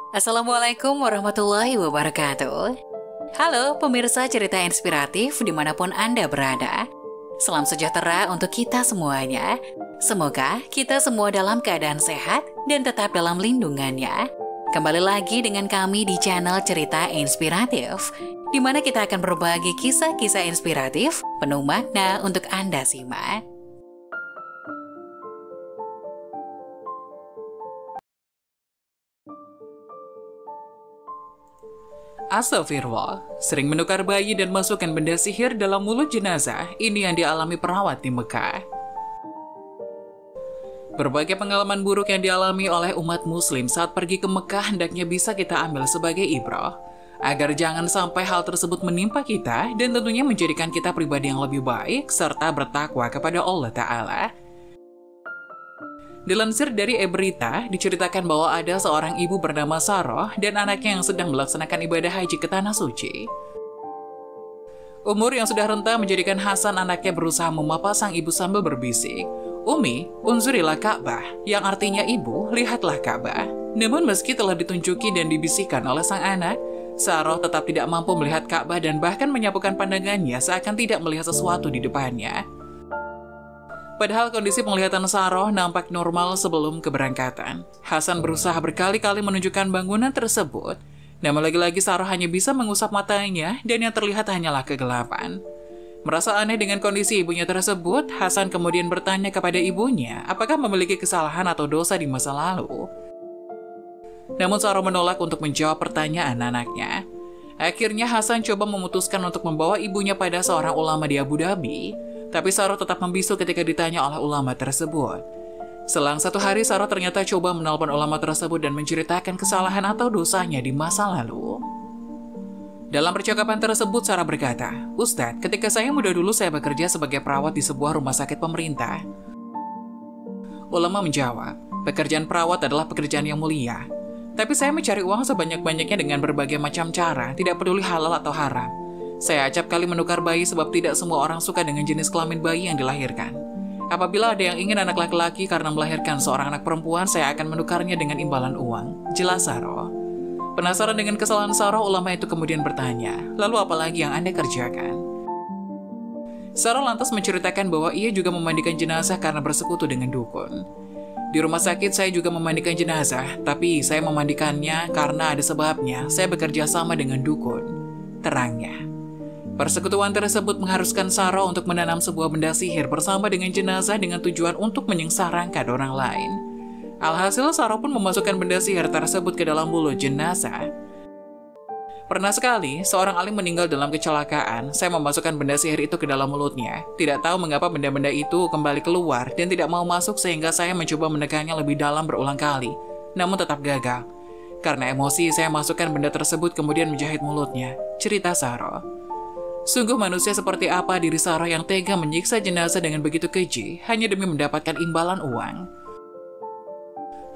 Assalamualaikum warahmatullahi wabarakatuh. Halo pemirsa cerita inspiratif dimanapun Anda berada. Salam sejahtera untuk kita semuanya. Semoga kita semua dalam keadaan sehat dan tetap dalam lindungannya. Kembali lagi dengan kami di channel Cerita Inspiratif, di mana kita akan berbagi kisah-kisah inspiratif penuh makna untuk Anda simak. Astagfirullah, sering menukar bayi dan masukkan benda sihir dalam mulut jenazah, ini yang dialami perawat di Mekah. Berbagai pengalaman buruk yang dialami oleh umat muslim saat pergi ke Mekah hendaknya bisa kita ambil sebagai ibrah, agar jangan sampai hal tersebut menimpa kita dan tentunya menjadikan kita pribadi yang lebih baik serta bertakwa kepada Allah Ta'ala. Dilansir dari Eberita, diceritakan bahwa ada seorang ibu bernama Saroh dan anaknya yang sedang melaksanakan ibadah haji ke Tanah Suci. Umur yang sudah renta menjadikan Hasan anaknya berusaha memapa sang ibu sambil berbisik, "Umi, unzurilah Ka'bah," yang artinya ibu, lihatlah Ka'bah. Namun meski telah ditunjuki dan dibisikkan oleh sang anak, Saroh tetap tidak mampu melihat Ka'bah dan bahkan menyapukan pandangannya seakan tidak melihat sesuatu di depannya. Padahal kondisi penglihatan Saroh nampak normal sebelum keberangkatan. Hasan berusaha berkali-kali menunjukkan bangunan tersebut, namun lagi-lagi Saroh hanya bisa mengusap matanya dan yang terlihat hanyalah kegelapan. Merasa aneh dengan kondisi ibunya tersebut, Hasan kemudian bertanya kepada ibunya apakah memiliki kesalahan atau dosa di masa lalu. Namun Saroh menolak untuk menjawab pertanyaan anaknya. Akhirnya Hasan coba memutuskan untuk membawa ibunya pada seorang ulama di Abu Dhabi. Tapi Saroh tetap membisu ketika ditanya oleh ulama tersebut. Selang satu hari, Saroh ternyata coba menelpon ulama tersebut dan menceritakan kesalahan atau dosanya di masa lalu. Dalam percakapan tersebut, Saroh berkata, "Ustadz, ketika saya muda dulu saya bekerja sebagai perawat di sebuah rumah sakit pemerintah." Ulama menjawab, "Pekerjaan perawat adalah pekerjaan yang mulia. Tapi saya mencari uang sebanyak-banyaknya dengan berbagai macam cara, tidak peduli halal atau haram. Saya acap kali menukar bayi sebab tidak semua orang suka dengan jenis kelamin bayi yang dilahirkan. Apabila ada yang ingin anak laki-laki karena melahirkan seorang anak perempuan, saya akan menukarnya dengan imbalan uang," jelas Saroh. Penasaran dengan kesalahan Saroh, ulama itu kemudian bertanya, "Lalu apa lagi yang Anda kerjakan?" Saroh lantas menceritakan bahwa ia juga memandikan jenazah karena bersekutu dengan dukun. "Di rumah sakit saya juga memandikan jenazah, tapi saya memandikannya karena ada sebabnya, saya bekerja sama dengan dukun," terangnya. Persekutuan tersebut mengharuskan Saroh untuk menanam sebuah benda sihir bersama dengan jenazah dengan tujuan untuk menyengsarakan orang lain. Alhasil Saroh pun memasukkan benda sihir tersebut ke dalam mulut jenazah. "Pernah sekali, seorang alim meninggal dalam kecelakaan, saya memasukkan benda sihir itu ke dalam mulutnya. Tidak tahu mengapa benda-benda itu kembali keluar dan tidak mau masuk sehingga saya mencoba menekannya lebih dalam berulang kali, namun tetap gagal. Karena emosi, saya masukkan benda tersebut kemudian menjahit mulutnya," cerita Saroh. Sungguh manusia seperti apa diri Saroh yang tega menyiksa jenazah dengan begitu keji hanya demi mendapatkan imbalan uang.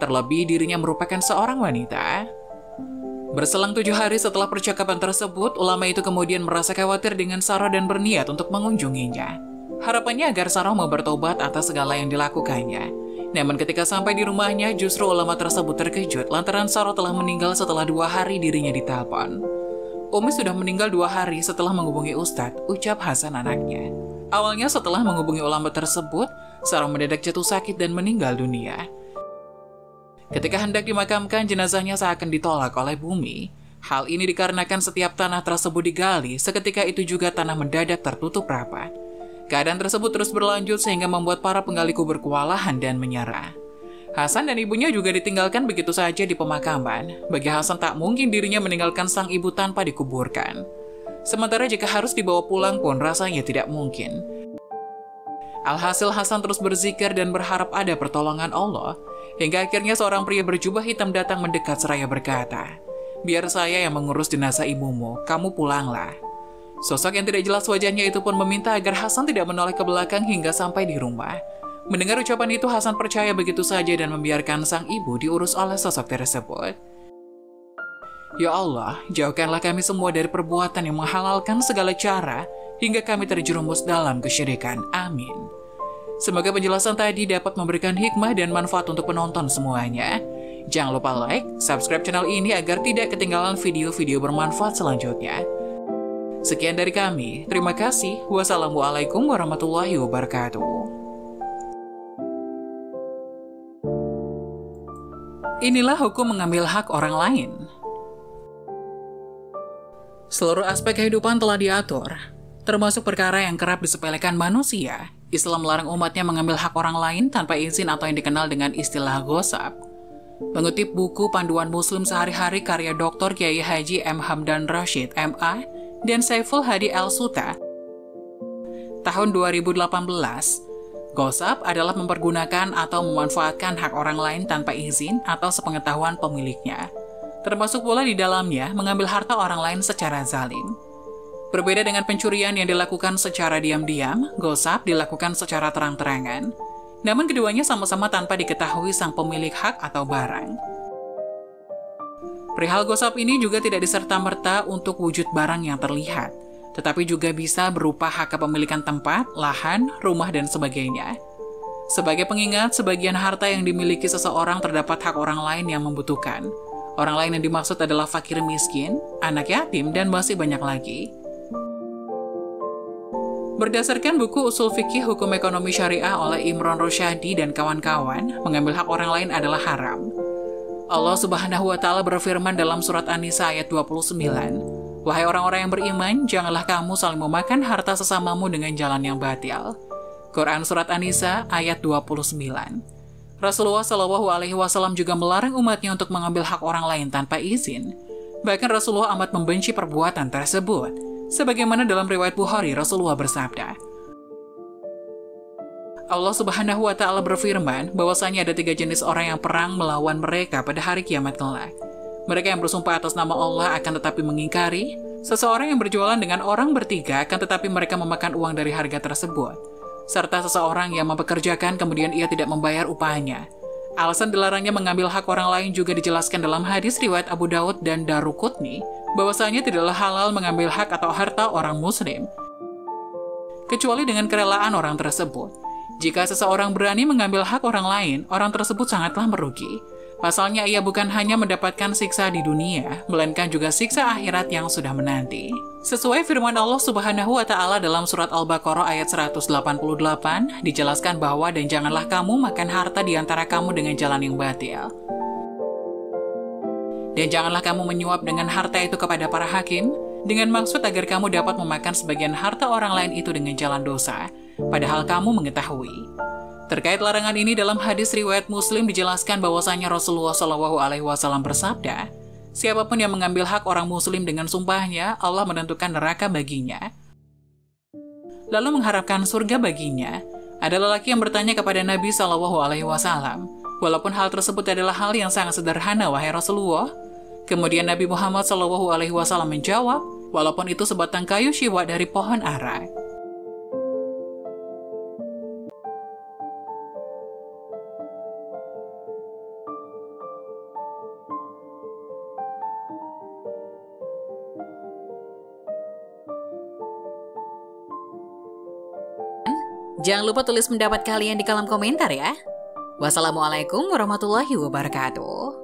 Terlebih dirinya merupakan seorang wanita. Berselang 7 hari setelah percakapan tersebut, ulama itu kemudian merasa khawatir dengan Saroh dan berniat untuk mengunjunginya. Harapannya agar Saroh mau bertobat atas segala yang dilakukannya. Namun ketika sampai di rumahnya, justru ulama tersebut terkejut lantaran Saroh telah meninggal setelah 2 hari dirinya ditelepon. "Umi sudah meninggal 2 hari setelah menghubungi Ustadz," ucap Hasan anaknya. Awalnya setelah menghubungi ulama tersebut, Saroh mendadak jatuh sakit dan meninggal dunia. Ketika hendak dimakamkan, jenazahnya seakan ditolak oleh bumi. Hal ini dikarenakan setiap tanah tersebut digali, seketika itu juga tanah mendadak tertutup rapat. Keadaan tersebut terus berlanjut sehingga membuat para penggali kubur kewalahan dan menyerah. Hasan dan ibunya juga ditinggalkan begitu saja di pemakaman. Bagi Hasan tak mungkin dirinya meninggalkan sang ibu tanpa dikuburkan. Sementara jika harus dibawa pulang pun rasanya tidak mungkin. Alhasil Hasan terus berzikir dan berharap ada pertolongan Allah. Hingga akhirnya seorang pria berjubah hitam datang mendekat seraya berkata, "Biar saya yang mengurus jenazah ibumu, kamu pulanglah." Sosok yang tidak jelas wajahnya itu pun meminta agar Hasan tidak menoleh ke belakang hingga sampai di rumah. Mendengar ucapan itu, Hasan percaya begitu saja dan membiarkan sang ibu diurus oleh sosok tersebut. "Ya Allah, jauhkanlah kami semua dari perbuatan yang menghalalkan segala cara hingga kami terjerumus dalam kesyirikan. Amin." Semoga penjelasan tadi dapat memberikan hikmah dan manfaat untuk penonton semuanya. Jangan lupa like, subscribe channel ini agar tidak ketinggalan video-video bermanfaat selanjutnya. Sekian dari kami, terima kasih. Wassalamualaikum warahmatullahi wabarakatuh. Inilah hukum mengambil hak orang lain. Seluruh aspek kehidupan telah diatur, termasuk perkara yang kerap disepelekan manusia. Islam melarang umatnya mengambil hak orang lain tanpa izin atau yang dikenal dengan istilah ghosab. Mengutip buku Panduan Muslim Sehari-hari karya Dr. Kiai Haji M. Hamdan Rashid, MA, dan Saiful Hadi Al-Suta, tahun 2018, ghosab adalah mempergunakan atau memanfaatkan hak orang lain tanpa izin atau sepengetahuan pemiliknya. Termasuk pula di dalamnya mengambil harta orang lain secara zalim. Berbeda dengan pencurian yang dilakukan secara diam-diam, ghosab dilakukan secara terang-terangan. Namun keduanya sama-sama tanpa diketahui sang pemilik hak atau barang. Perihal ghosab ini juga tidak diserta-merta untuk wujud barang yang terlihat, tetapi juga bisa berupa hak kepemilikan tempat, lahan, rumah, dan sebagainya. Sebagai pengingat, sebagian harta yang dimiliki seseorang terdapat hak orang lain yang membutuhkan. Orang lain yang dimaksud adalah fakir miskin, anak yatim, dan masih banyak lagi. Berdasarkan buku Usul Fikih Hukum Ekonomi Syariah oleh Imron Rosyadi dan kawan-kawan, mengambil hak orang lain adalah haram. Allah Subhanahu wa Ta'ala berfirman dalam surat An-Nisa ayat 29, "Wahai orang-orang yang beriman, janganlah kamu saling memakan harta sesamamu dengan jalan yang batil." Quran surat An-Nisa ayat 29. Rasulullah Shallallahu Alaihi Wasallam juga melarang umatnya untuk mengambil hak orang lain tanpa izin. Bahkan Rasulullah amat membenci perbuatan tersebut. Sebagaimana dalam riwayat Bukhari, Rasulullah bersabda, Allah Subhanahu wa Ta'ala berfirman bahwasanya ada 3 jenis orang yang perang melawan mereka pada hari kiamat kelak. Mereka yang bersumpah atas nama Allah akan tetapi mengingkari, seseorang yang berjualan dengan orang bertiga akan tetapi mereka memakan uang dari harga tersebut, serta seseorang yang mempekerjakan kemudian ia tidak membayar upahnya. Alasan dilarangnya mengambil hak orang lain juga dijelaskan dalam hadis riwayat Abu Daud dan Daruqutni, bahwasanya tidaklah halal mengambil hak atau harta orang muslim, kecuali dengan kerelaan orang tersebut. Jika seseorang berani mengambil hak orang lain, orang tersebut sangatlah merugi. Pasalnya ia bukan hanya mendapatkan siksa di dunia, melainkan juga siksa akhirat yang sudah menanti. Sesuai firman Allah Subhanahu wa Ta'ala dalam surat Al-Baqarah ayat 188, dijelaskan bahwa dan janganlah kamu makan harta di antara kamu dengan jalan yang batil. Dan janganlah kamu menyuap dengan harta itu kepada para hakim, dengan maksud agar kamu dapat memakan sebagian harta orang lain itu dengan jalan dosa, padahal kamu mengetahui. Terkait larangan ini dalam hadis riwayat Muslim dijelaskan bahwasanya Rasulullah Shallallahu Alaihi Wasallam bersabda, siapapun yang mengambil hak orang muslim dengan sumpahnya, Allah menentukan neraka baginya, lalu mengharapkan surga baginya. Ada lelaki yang bertanya kepada Nabi Shallallahu Alaihi Wasallam, walaupun hal tersebut adalah hal yang sangat sederhana, wahai Rasulullah. Kemudian Nabi Muhammad Shallallahu Alaihi Wasallam menjawab, walaupun itu sebatang kayu syiwa dari pohon ara. Jangan lupa tulis pendapat kalian di kolom komentar ya. Wassalamualaikum warahmatullahi wabarakatuh.